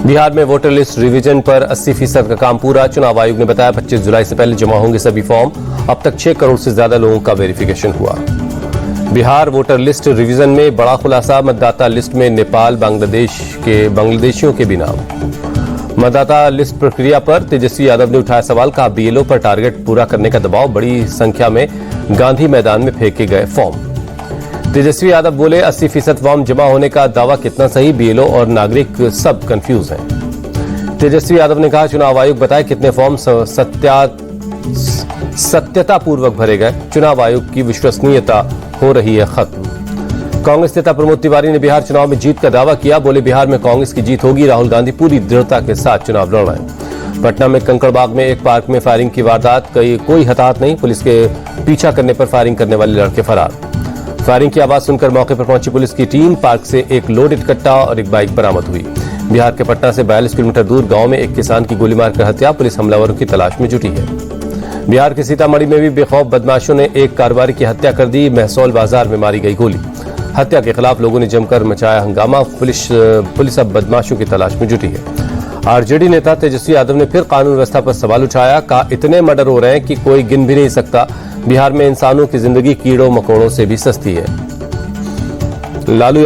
बिहार में voter list revision पर 80% का काम पूरा। चुनाव आयोग ने बताया 25 जुलाई से पहले जमा होंगे सभी फॉर्म। अब तक 6 करोड़ से ज्यादा लोगों का वेरिफिकेशन हुआ। बिहार वोटर लिस्ट रिवीजन में बड़ा खुलासा। मतदाता लिस्ट में नेपाल बांग्लादेशियों के भी नाम। मतदाता लिस्ट प्रक्रिया पर तेजस्वी यादव ने उठाया सवाल। कहा बीएलओ पर टारगेट पूरा करने का दबाव। बड़ी संख्या में गांधी मैदान में फेंके गए फॉर्म। तेजस्वी यादव बोले 80% फॉर्म जमा होने का दावा कितना सही। बीएलओ और नागरिक सब कंफ्यूज हैं। तेजस्वी यादव ने कहा चुनाव आयोग बताए कितने फॉर्म सत्यतापूर्वक भरे गए। चुनाव आयोग की विश्वसनीयता हो रही है खत्म। कांग्रेस नेता प्रमोद तिवारी ने बिहार चुनाव में जीत का दावा किया। बोले बिहार में कांग्रेस की जीत होगी। राहुल गांधी पूरी दृढ़ता के साथ चुनाव लड़ रहे हैं। पटना में कंकड़बाग में एक पार्क में फायरिंग की वारदात। कोई हताहत नहीं। पुलिस के पीछा करने पर फायरिंग करने वाले लड़के फरार। फायरिंग की आवाज सुनकर मौके पर पहुंची पुलिस की टीम। पार्क से एक लोडेड कट्टा और एक बाइक बरामद हुई। बिहार के पटना से 42 किलोमीटर दूर गांव में एक किसान की गोली मारकर हत्या। पुलिस हमलावरों की तलाश में जुटी है। बिहार के सीतामढ़ी में भी बेखौफ बदमाशों ने एक कारोबारी की हत्या कर दी। महसौल बाजार में मारी गई गोली। हत्या के खिलाफ लोगों ने जमकर मचाया हंगामा। पुलिस अब बदमाशों की तलाश में जुटी है। आरजेडी नेता तेजस्वी यादव ने फिर कानून व्यवस्था पर सवाल उठाया। कहा इतने मर्डर हो रहे हैं कि कोई गिन भी नहीं सकता। बिहार में इंसानों की जिंदगी कीड़ों मकोड़ों से भी सस्ती है। लालू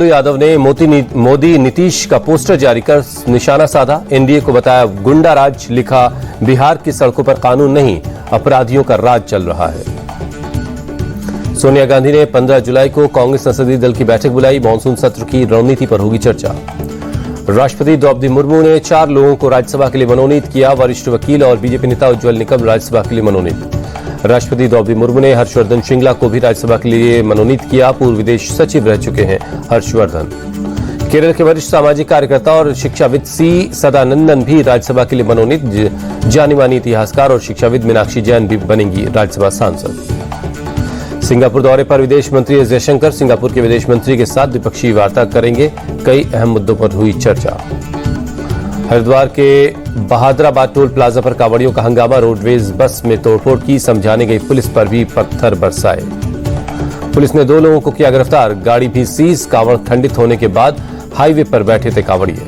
यादव ने मोदी नीतीश का पोस्टर जारी कर निशाना साधा। एनडीए को बताया गुंडा राज। लिखा बिहार की सड़कों पर कानून नहीं अपराधियों का राज चल रहा है। सोनिया गांधी ने 15 जुलाई को कांग्रेस संसदीय दल की बैठक बुलाई। मानसून सत्र की रणनीति पर होगी चर्चा। राष्ट्रपति द्रौपदी मुर्मू ने 4 लोगों को राज्यसभा के लिए मनोनीत किया। वरिष्ठ वकील और बीजेपी नेता उज्जवल निकम राज्यसभा के लिए मनोनीत। राष्ट्रपति द्रौपदी मुर्मू ने हर्षवर्धन श्रृंगला को भी राज्यसभा के लिए मनोनीत किया। पूर्व विदेश सचिव रह चुके हैं हर्षवर्धन। केरल के वरिष्ठ सामाजिक कार्यकर्ता और शिक्षाविद सी सदानंदन भी राज्यसभा के लिए मनोनीत। जानी मानी इतिहासकार और शिक्षाविद मीनाक्षी जैन भी बनेंगी राज्यसभा सांसद। सिंगापुर दौरे पर विदेश मंत्री एस जयशंकर सिंगापुर के विदेश मंत्री के साथ द्विपक्षीय वार्ता करेंगे। कई अहम मुद्दों पर हुई चर्चा। हरिद्वार के बहादुराबाद टोल प्लाजा पर कांवड़ियों का हंगामा। रोडवेज बस में तोड़फोड़ की। समझाने गई पुलिस पर भी पत्थर बरसाए। पुलिस ने 2 लोगों को किया गिरफ्तार। गाड़ी भी सीज। कांवड़ खंडित होने के बाद हाईवे पर बैठे थे कांवड़िए।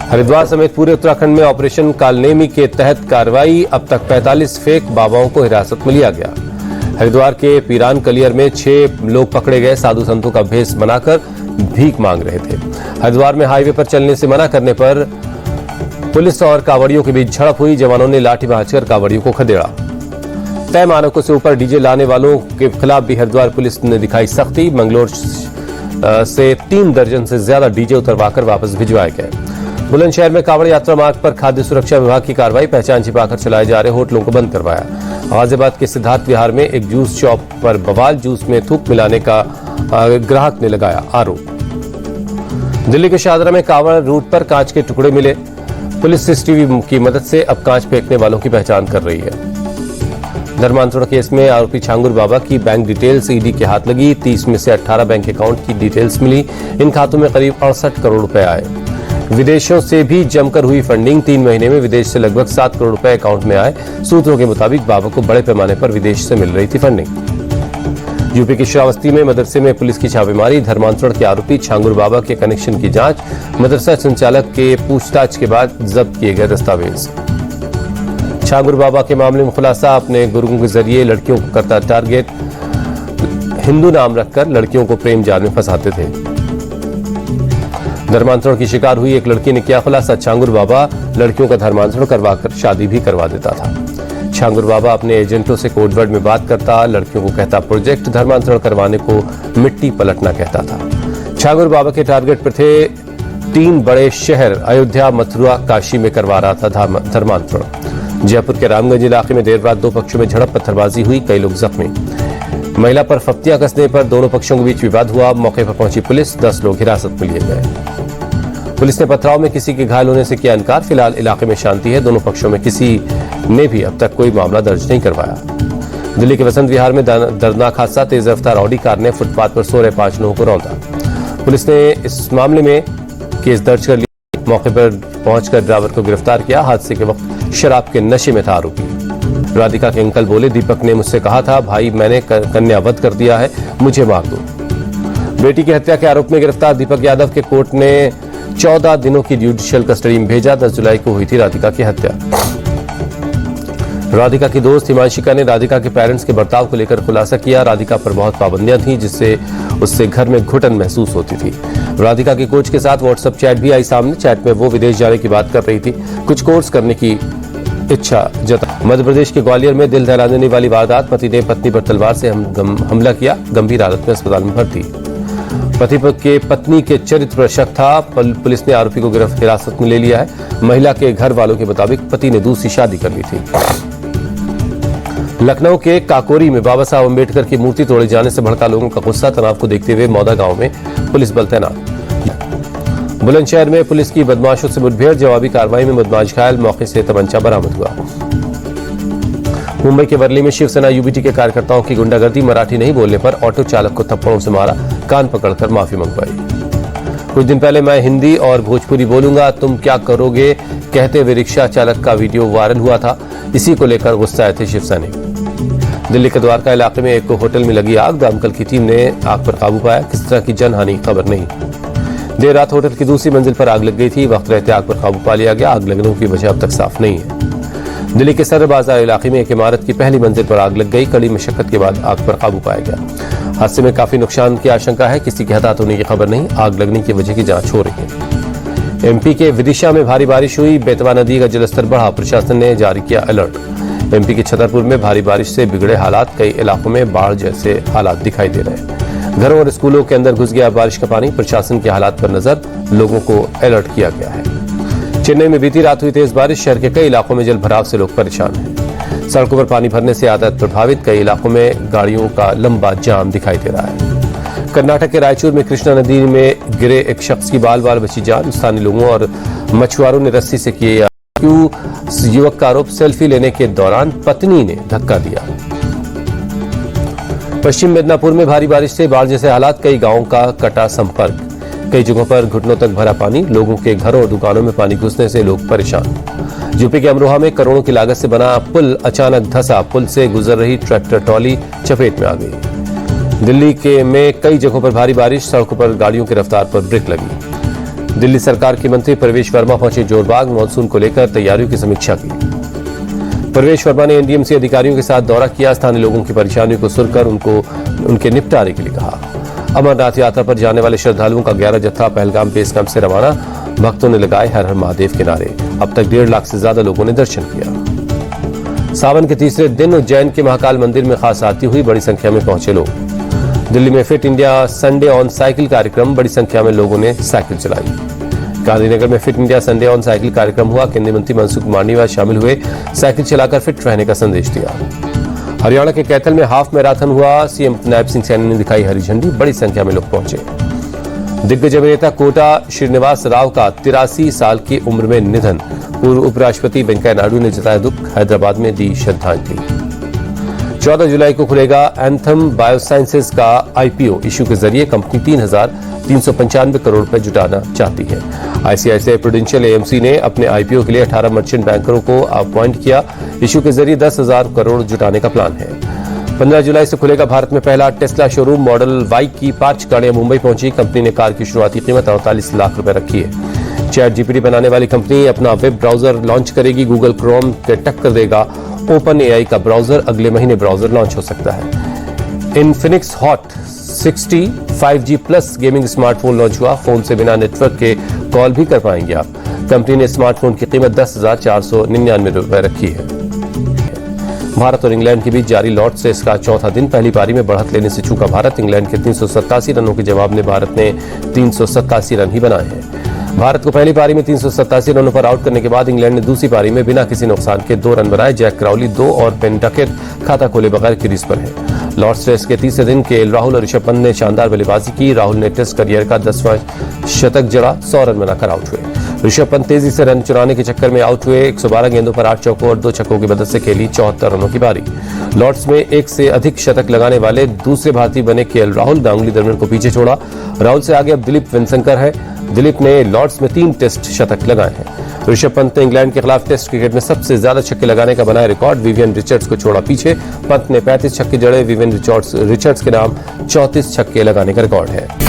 हरिद्वार समेत पूरे उत्तराखंड में ऑपरेशन कालनेमी के तहत कार्रवाई। अब तक 45 फेक बाबाओं को हिरासत में लिया गया। हरिद्वार के पीरान कलियर में 6 लोग पकड़े गए। साधु संतों का भेष बनाकर भीख मांग रहे थे। हरिद्वार में हाईवे पर चलने से मना करने पर पुलिस और कांवड़ियों के बीच झड़प हुई। जवानों ने लाठी भांजकर कांवड़ियों को खदेड़ा। तय मानकों से ऊपर डीजे लाने वालों के खिलाफ भी हरिद्वार पुलिस ने दिखाई सख्ती। मंगलोर से 3 दर्जन से ज्यादा डीजे उतरवाकर वापस भिजवाए गए। बुलंदशहर में कांवड़ यात्रा मार्ग पर खाद्य सुरक्षा विभाग की कार्रवाई। पहचान छिपाकर चलाए जा रहे होटलों को बंद करवाया। गाजियाबाद के सिद्धार्थ विहार में एक जूस शॉप पर बवाल। जूस में थूक मिलाने का ग्राहक ने लगाया आरोप। दिल्ली के शाहदरा में कांवड़ रूट पर कांच के टुकड़े मिले। पुलिस सीसीटीवी की मदद से अब कांच फेंकने वालों की पहचान कर रही है। धर्मांतरण केस में आरोपी छांगुर बाबा की बैंक डिटेल्स ईडी के हाथ लगी। 30 में से 18 बैंक अकाउंट की डिटेल्स मिली। इन खातों में करीब 68 करोड़ रुपए आए। विदेशों से भी जमकर हुई फंडिंग। 3 महीने में विदेश से लगभग 7 करोड़ रुपए अकाउंट में आए। सूत्रों के मुताबिक बाबा को बड़े पैमाने पर विदेश से मिल रही थी फंडिंग। यूपी की श्रावस्ती में मदरसे में पुलिस की छापेमारी। धर्मांतरण के आरोपी छांगुर बाबा के कनेक्शन की जांच। मदरसा संचालक के पूछताछ के बाद जब्त किए गए दस्तावेज। छांगुर बाबा के मामले में खुलासा। अपने गुरुओं के जरिए लड़कियों को करता टारगेट। हिंदू नाम रखकर लड़कियों को प्रेम जाल में फंसाते थे। धर्मांतरण की शिकार हुई एक लड़की ने किया खुलासा। छांगुर बाबा लड़कियों का धर्मांतरण करवाकर शादी भी करवा देता था। छांगुर बाबा अपने एजेंटों से कोडवर्ड में बात करता। लड़कियों को कहता प्रोजेक्ट। धर्मांतरण करवाने को मिट्टी पलटना कहता था। छांगुर बाबा के टारगेट पर थे 3 बड़े शहर अयोध्या, मथुरा, काशी में करवा रहा था धर्मांतरण। जयपुर के रामगंज इलाके में देर रात 2 पक्षों में झड़प। पत्थरबाजी हुई। कई लोग जख्मी। महिला पर फफ्तियां कसने पर दोनों पक्षों के बीच विवाद हुआ। मौके पर पहुंची पुलिस। 10 लोग हिरासत में लिए गए। पुलिस ने पथराव में किसी के घायल होने से किया इनकार। फिलहाल इलाके में शांति है। दोनों पक्षों में किसी ने भी अब तक कोई मामला दर्ज नहीं करवाया। दिल्ली के वसंत विहार में दर्दनाक हादसा। तेज रफ्तार ऑडी कार ने फुटपाथ पर सो रहे 5 लोगों को रौंदा। पुलिस ने इस मामले में केस दर्ज कर लिया। मौके पर पहुंचकर ड्राइवर को गिरफ्तार किया। हादसे के वक्त शराब के नशे में था आरोपी। राधिका के अंकल बोले, दीपक ने मुझसे कहा था भाई मैंने कन्या वध कर दिया है, मुझे मार दो। बेटी की हत्या के आरोप में गिरफ्तार दीपक यादव के कोर्ट ने 14 दिनों की जुडिशियल कस्टडी में भेजा। 10 जुलाई को हुई थी राधिका की हत्या। राधिका की दोस्त हिमांशिका ने राधिका के पेरेंट्स के बर्ताव को लेकर खुलासा किया। राधिका पर बहुत पाबंदियां थीं जिससे उससे घर में घुटन महसूस होती थी। राधिका के कोच के साथ व्हाट्सएप चैट भी आई सामने। चैट में वो विदेश जाने की बात कर रही थी, कुछ कोर्स करने की इच्छा जता। मध्य प्रदेश के ग्वालियर में दिल दहला देने वाली वारदात, पति ने पत्नी पर तलवार से हमला किया, गंभीर हालत में अस्पताल में भर्ती। पति के पत्नी के चरित्र पर शक था, पुलिस ने आरोपी को हिरासत में ले लिया है। महिला के घर वालों के मुताबिक पति ने दूसरी शादी कर ली थी। लखनऊ के काकोरी में बाबा साहब अम्बेडकर की मूर्ति तोड़े जाने से भड़का लोगों का गुस्सा। तनाव को देखते हुए मौदा गांव में पुलिस बल तैनात। बुलंदशहर में पुलिस की बदमाशों से मुठभेड़, जवाबी कार्रवाई में बदमाश घायल, मौके से तमंचा बरामद हुआ। मुंबई के वर्ली में शिवसेना यूबीटी के कार्यकर्ताओं की गुंडागर्दी, मराठी नहीं बोलने पर ऑटो चालक को थप्पड़ों से मारा, कान पकड़कर माफी मंगवाई। कुछ दिन पहले मैं हिंदी और भोजपुरी बोलूंगा, तुम क्या करोगे कहते हुए रिक्शा चालक का वीडियो वायरल हुआ था। इसी को लेकर गुस्साए थे शिवसैनिक। दिल्ली के द्वारका इलाके में एक होटल में लगी आग, दमकल की टीम ने आग पर काबू पाया। किस तरह की जनहानि खबर नहीं। देर रात होटल की दूसरी मंजिल पर आग लग गई थी, वक्त रहते आग पर काबू पा लिया गया। आग लगने की वजह अब तक साफ नहीं है। दिल्ली के सदर बाजार इलाके में एक इमारत की पहली मंजिल पर आग लग गई, कड़ी मशक्कत के बाद आग पर काबू पाया गया। हादसे में काफी नुकसान की आशंका है, किसी के हताहत होने की खबर नहीं। आग लगने की वजह की जांच हो रही है। एमपी के विदिशा में भारी बारिश हुई, बेतवा नदी का जलस्तर बढ़ा, प्रशासन ने जारी किया अलर्ट। एमपी के छतरपुर में भारी बारिश से बिगड़े हालात, कई इलाकों में बाढ़ जैसे हालात दिखाई दे रहे हैं। घरों और स्कूलों के अंदर घुस गया बारिश का पानी, प्रशासन के हालात पर नजर, लोगों को अलर्ट किया गया है। चेन्नई में बीती रात हुई तेज बारिश, शहर के कई इलाकों में जल भराव से लोग परेशान हैं। सड़कों पर पानी भरने से यातायात प्रभावित, कई इलाकों में गाड़ियों का लंबा जाम दिखाई दे रहा है। कर्नाटक के रायचूर में कृष्णा नदी में गिरे एक शख्स की बाल बाल बची जान, स्थानीय लोगों और मछुआरों ने रस्सी से किए युवक का आरोप, सेल्फी लेने के दौरान पत्नी ने धक्का दिया। पश्चिम मिदनापुर में भारी बारिश से बाढ़ जैसे हालात, कई गांवों का कटा संपर्क, कई जगहों पर घुटनों तक भरा पानी, लोगों के घरों और दुकानों में पानी घुसने से लोग परेशान। यूपी के अमरोहा में करोड़ों की लागत से बना पुल अचानक धंसा, पुल से गुजर रही ट्रैक्टर ट्रॉली चपेट में आ गई। दिल्ली में कई जगहों पर भारी बारिश, सड़कों पर गाड़ियों की रफ्तार पर ब्रेक लगी। दिल्ली सरकार के मंत्री प्रवेश वर्मा पहुंचे जोरबाग, मानसून को लेकर तैयारियों की समीक्षा की। प्रवेश वर्मा ने एनडीएमसी अधिकारियों के साथ दौरा किया, स्थानीय लोगों की परेशानियों को सुनकर उनके निपटारे के लिए कहा। अमरनाथ यात्रा पर जाने वाले श्रद्धालुओं का 11 जत्था पहलगाम बेस कैंप से रवाना, भक्तों ने लगाए हर हर महादेव के नारे। अब तक 1.5 लाख से ज्यादा लोगों ने दर्शन किया। सावन के तीसरे दिन उज्जैन के महाकाल मंदिर में खास आरती हुई, बड़ी संख्या में पहुंचे लोग। दिल्ली में fit India Sunday on cycle कार्यक्रम, बड़ी संख्या में लोगों ने साइकिल चलाई। गांधीनगर में fit India Sunday on cycle कार्यक्रम हुआ, केंद्रीय मंत्री मनसुख मांडविया शामिल हुए, साइकिल चलाकर फिट रहने का संदेश दिया। हरियाणा के कैथल में हाफ मैराथन हुआ, सीएम नायब सिंह सैनी ने दिखाई हरी झंडी, बड़ी संख्या में लोग पहुंचे। दिग्गज अभिनेता कोटा श्रीनिवास राव का 83 साल की उम्र में निधन, पूर्व उपराष्ट्रपति वेंकैया नायडू ने जताया दुख, हैदराबाद में दी श्रद्धांजलि। 14 जुलाई को खुलेगा एंथम बायोसाइंसेज का आईपीओ, इशू के जरिए कंपनी 3,395 करोड़ रुपए जुटाना चाहती है। आईसीआईसीआई प्रूडेंशियल एएमसी ने अपने आईपीओ के लिए 18 मर्चेंट बैंकरों को अपॉइंट किया, इशू के जरिए 10,000 करोड़ जुटाने का प्लान है। 15 जुलाई से खुलेगा भारत में पहला टेस्ला शोरूम, मॉडल वाई की 5 गाड़ियां मुंबई पहुंची, कंपनी ने कार की शुरुआती कीमत 48 लाख रुपए रखी है। चैट जीपीटी बनाने वाली कंपनी अपना वेब ब्राउजर लॉन्च करेगी, गूगल क्रोम के टक्कर देगा ओपन एआई का ब्राउजर, अगले महीने ब्राउजर लॉन्च हो सकता है। Infinix hot 60 5G plus gaming smartphone launch हुआ, फोन से बिना नेटवर्क के कॉल भी कर पाएंगे आप। कंपनी ने स्मार्टफोन की कीमत 10,499 रुपए रखी है। भारत और इंग्लैंड के बीच जारी लॉर्ड्स टेस्ट का चौथा दिन, पहली पारी में बढ़त लेने से चूका भारत, इंग्लैंड के 387 रनों के जवाब में भारत ने 387 रन ही बनाए हैं। भारत को पहली पारी में 387 रनों पर आउट करने के बाद इंग्लैंड ने दूसरी पारी में बिना किसी नुकसान के 2 रन बनाए। जैक क्राउली 2 और बेन डकेट खाता खोले बगैर क्रीज पर है। लॉर्ड्स टेस्ट के तीसरे दिन केएल राहुल और ऋषभ पंत ने शानदार बल्लेबाजी की। राहुल ने टेस्ट करियर का 10वां शतक जड़ा, 100 रन बनाकर आउट हुए। ऋषभ पंत तेजी से रन चुराने के चक्कर में आउट हुए। 112 गेंदों पर 8 चौकों और 2 छक्कों की मदद से खेली 74 रनों की पारी। लॉर्ड्स में एक से अधिक शतक लगाने वाले दूसरे भारतीय बने केएल राहुल, गांगुली दरमियान को पीछे छोड़ा। राहुल से आगे अब दिलीप वेंगसरकर है। दिलीप ने लॉर्ड्स में 3 टेस्ट शतक लगाए हैं। ऋषभ पंत ने इंग्लैंड के खिलाफ टेस्ट क्रिकेट में सबसे ज्यादा छक्के लगाने का बनाया रिकॉर्ड। विवियन रिचर्ड्स को छोड़ा पीछे। पंत ने 35 छक्के जड़े। विवियन रिचर्ड्स के नाम 34 छक्के लगाने का रिकॉर्ड है।